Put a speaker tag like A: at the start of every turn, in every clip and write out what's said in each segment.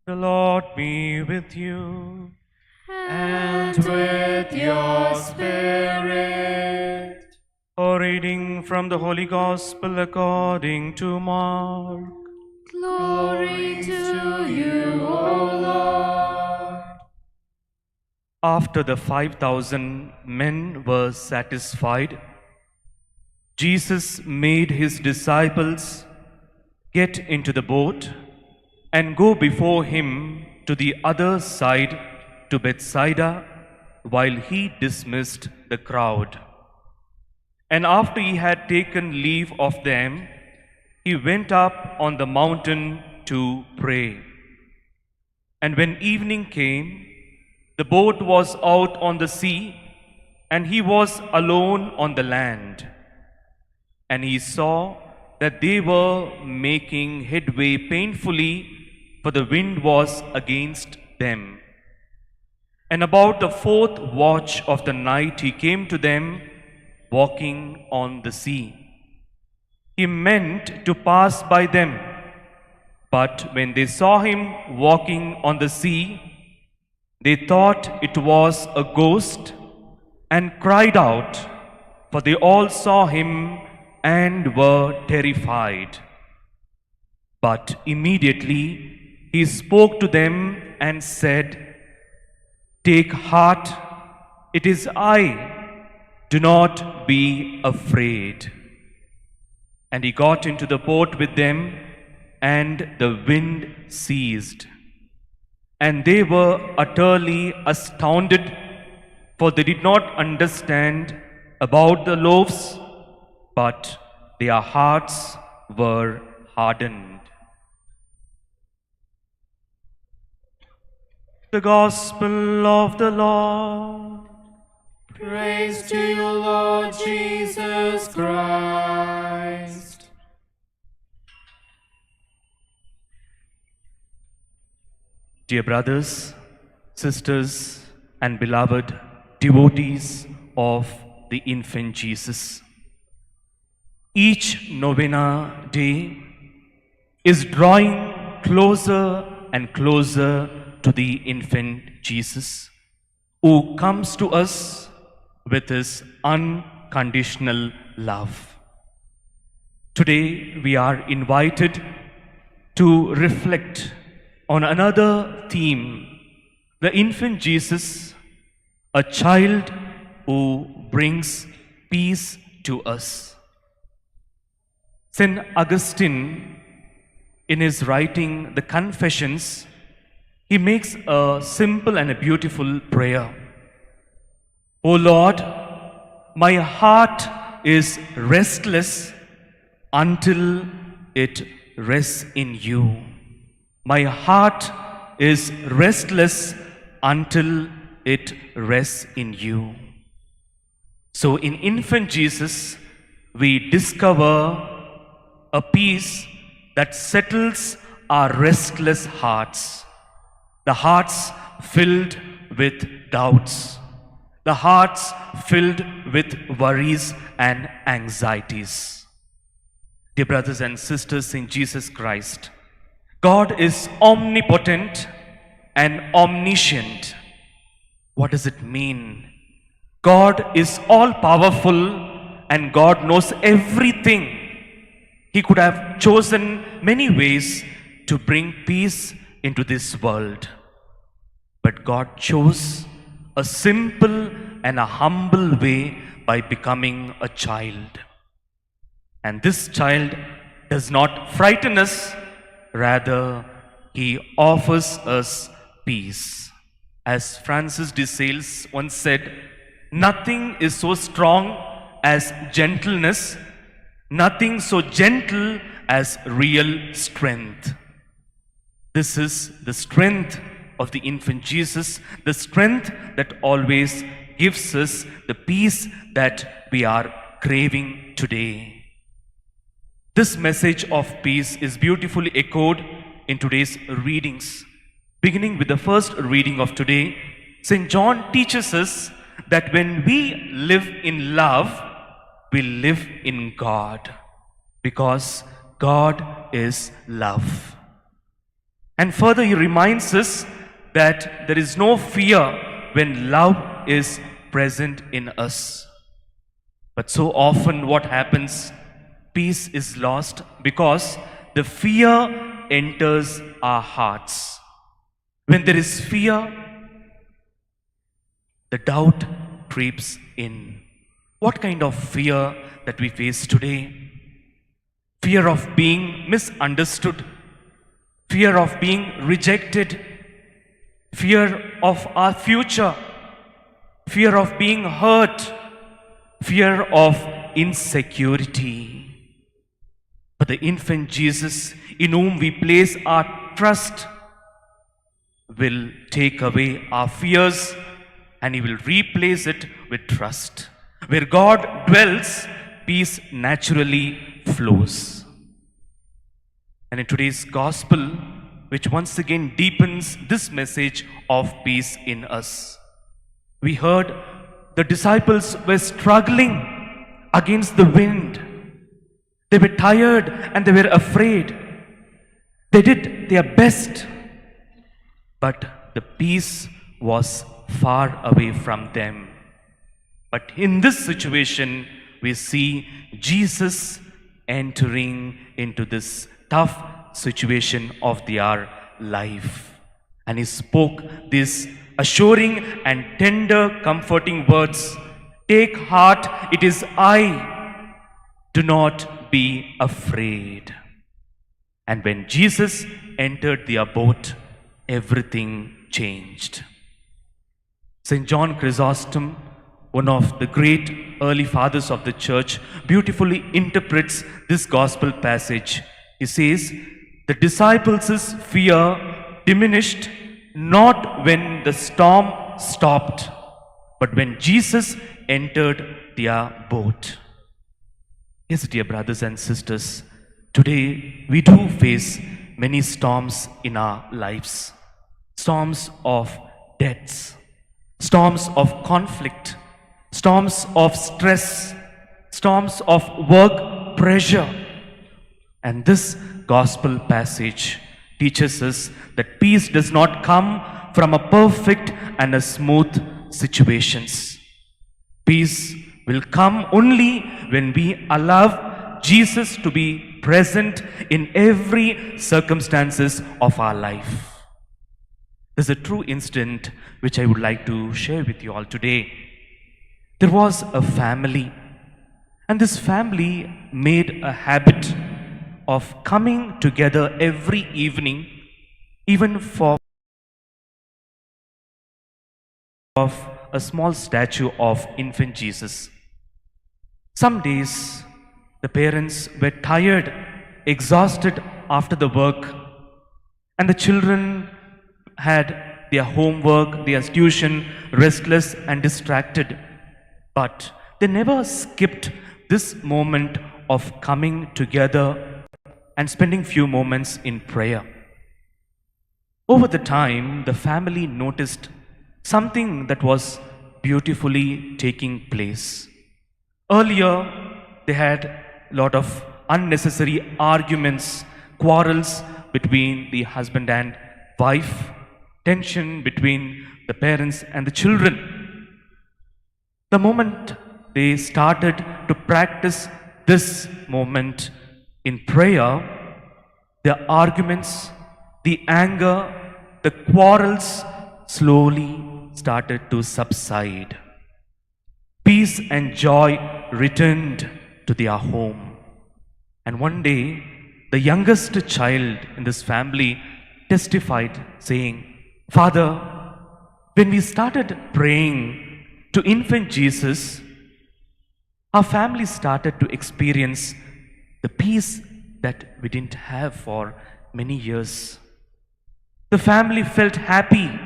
A: The Lord be with you.
B: And with your spirit.
A: A reading from the Holy Gospel according to Mark.
B: Glory to you, O Lord.
A: After the 5,000 men were satisfied, Jesus made his disciples get into the boat and go before him to the other side to Bethsaida, while he dismissed the crowd. And after he had taken leave of them, he went up on the mountain to pray. And when evening came, the boat was out on the sea, and he was alone on the land. And he saw that they were making headway painfully, for the wind was against them. And about the fourth watch of the night he came to them, walking on the sea. He meant to pass by them, but when they saw him walking on the sea, they thought it was a ghost and cried out, for they all saw him and were terrified. But immediately he spoke to them and said, "Take heart, it is I, do not be afraid." And he got into the boat with them, and the wind ceased. And they were utterly astounded, for they did not understand about the loaves, but their hearts were hardened. The Gospel of the Lord.
B: Praise to you, Lord Jesus Christ.
A: Dear brothers, sisters, and beloved devotees of the infant Jesus, each novena day is drawing closer and closer to the infant Jesus, who comes to us with his unconditional love. Today we are invited to reflect on another theme, the infant Jesus, a child who brings peace to us. St. Augustine, in his writing the Confessions, he makes a simple and a beautiful prayer. O Lord, my heart is restless until it rests in you. My heart is restless until it rests in you. So in infant Jesus, we discover a peace that settles our restless hearts. The hearts filled with doubts. The hearts filled with worries and anxieties. Dear brothers and sisters in Jesus Christ, God is omnipotent and omniscient. What does it mean? God is all powerful and God knows everything. He could have chosen many ways to bring peace into this world. But God chose a simple and a humble way by becoming a child. And this child does not frighten us, rather, he offers us peace. As Francis de Sales once said, nothing is so strong as gentleness, nothing so gentle as real strength. This is the strength of the infant Jesus, the strength that always gives us the peace that we are craving today. This message of peace is beautifully echoed in today's readings. Beginning with the first reading of today, St. John teaches us that when we live in love, we live in God, because God is love. And further, he reminds us that there is no fear when love is present in us. But so often, what happens? Peace is lost because the fear enters our hearts. When there is fear, the doubt creeps in. What kind of fear that we face today? Fear of being misunderstood, fear of being rejected, fear of our future, fear of being hurt, fear of insecurity. But the infant Jesus, in whom we place our trust, will take away our fears and he will replace it with trust. Where God dwells, peace naturally flows. And in today's gospel, which once again deepens this message of peace in us, we heard the disciples were struggling against the wind. They were tired and they were afraid. They did their best, but the peace was far away from them. But in this situation, we see Jesus entering into this tough situation of their life. And he spoke these assuring and tender, comforting words. Take heart, it is I. Do not be afraid. And when Jesus entered their boat, everything changed. St. John Chrysostom, one of the great early fathers of the church, beautifully interprets this gospel passage. He says, the disciples' fear diminished not when the storm stopped, but when Jesus entered their boat. Yes, dear brothers and sisters, today we do face many storms in our lives. Storms of deaths, storms of conflict, storms of stress, storms of work pressure. And this gospel passage teaches us that peace does not come from a perfect and a smooth situations. Peace will come only when we allow Jesus to be present in every circumstances of our life. There's a true incident which I would like to share with you all today. There was a family, and this family made a habit of coming together every evening, even for a small statue of infant Jesus. Some days, the parents were tired, exhausted after the work, and the children had their homework, their tuition, restless and distracted. But they never skipped this moment of coming together and spending few moments in prayer. Over the time, the family noticed something that was beautifully taking place. Earlier, they had a lot of unnecessary arguments, quarrels between the husband and wife, tension between the parents and the children. The moment they started to practice this moment in prayer, the arguments, the anger, the quarrels slowly started to subside. Peace and joy returned to their home. And one day, the youngest child in this family testified, saying, Father, when we started praying to infant Jesus, our family started to experience the peace that we didn't have for many years. The family felt happy.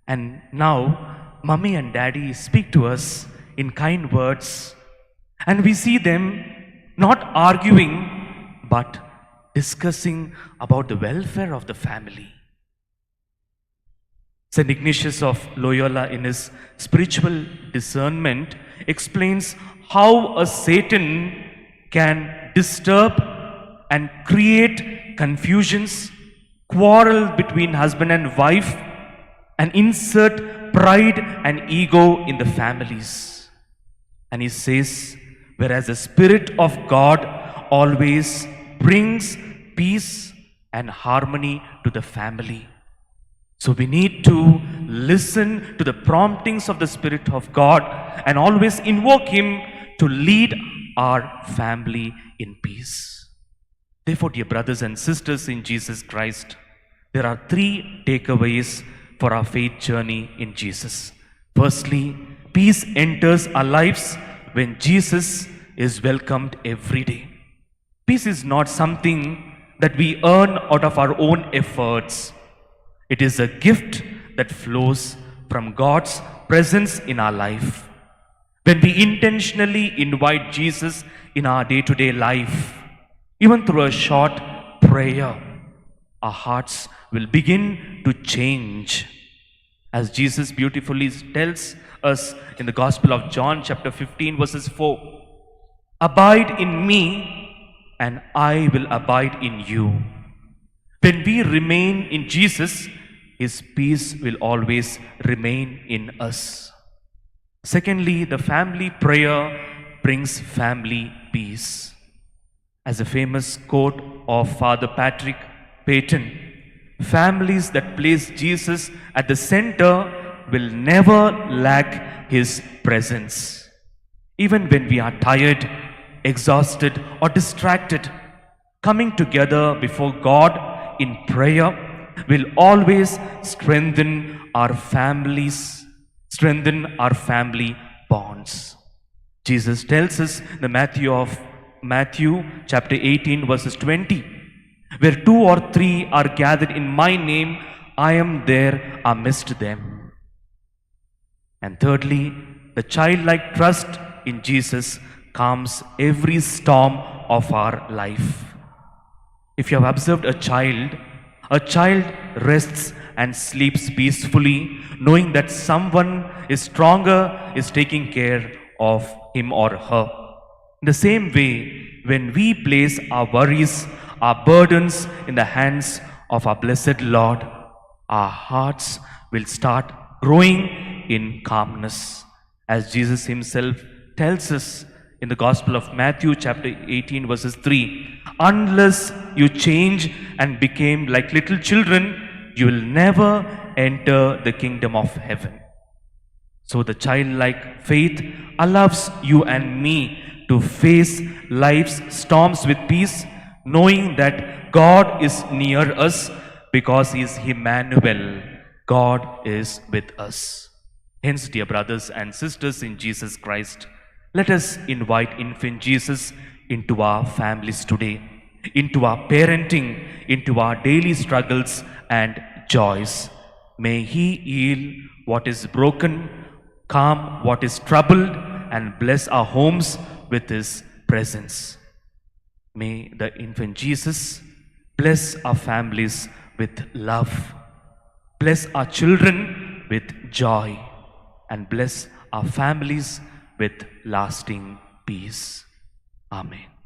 A: And now, mommy and daddy speak to us in kind words. And we see them not arguing, but discussing about the welfare of the family. St. Ignatius of Loyola, in his spiritual discernment, explains how a Satan can disturb and create confusions quarrel between husband and wife, and insert pride and ego in the families. And he says, whereas the Spirit of God always brings peace and harmony to the family. So we need to listen to the promptings of the Spirit of God and always invoke Him to lead our family in peace. Therefore, dear brothers and sisters in Jesus Christ, there are 3 takeaways for our faith journey in Jesus. Firstly, peace enters our lives when Jesus is welcomed every day. Peace is not something that we earn out of our own efforts. It is a gift that flows from God's presence in our life. When we intentionally invite Jesus in our day-to-day life, even through a short prayer, our hearts will begin to change. As Jesus beautifully tells us in the Gospel of John chapter 15 verses 4, "Abide in me and I will abide in you." When we remain in Jesus, His peace will always remain in us. Secondly, the family prayer brings family peace. As a famous quote of Father Patrick Peyton, families that place Jesus at the center will never lack His presence. Even when we are tired, exhausted, or distracted, coming together before God in prayer will always strengthen our families, strengthen our family bonds. Jesus tells us in the Matthew chapter 18 verses 20, "Where 2 or 3 are gathered in my name, I am there amidst them." And thirdly, the childlike trust in Jesus calms every storm of our life. If you have observed a child rests and sleeps peacefully, knowing that someone is stronger is taking care of him or her. In the same way, when we place our worries, our burdens in the hands of our blessed Lord, our hearts will start growing in calmness. As Jesus Himself tells us in the Gospel of Matthew chapter 18 verses 3, "Unless you change and become like little children, you will never enter the kingdom of heaven." So the childlike faith allows you and me to face life's storms with peace, knowing that God is near us because He is Emmanuel. God is with us. Hence, dear brothers and sisters in Jesus Christ, let us invite infant Jesus into our families today, into our parenting, into our daily struggles and joys. May He heal what is broken, calm what is troubled, and bless our homes with His presence. May the infant Jesus bless our families with love, bless our children with joy, and bless our families with lasting peace. Amen.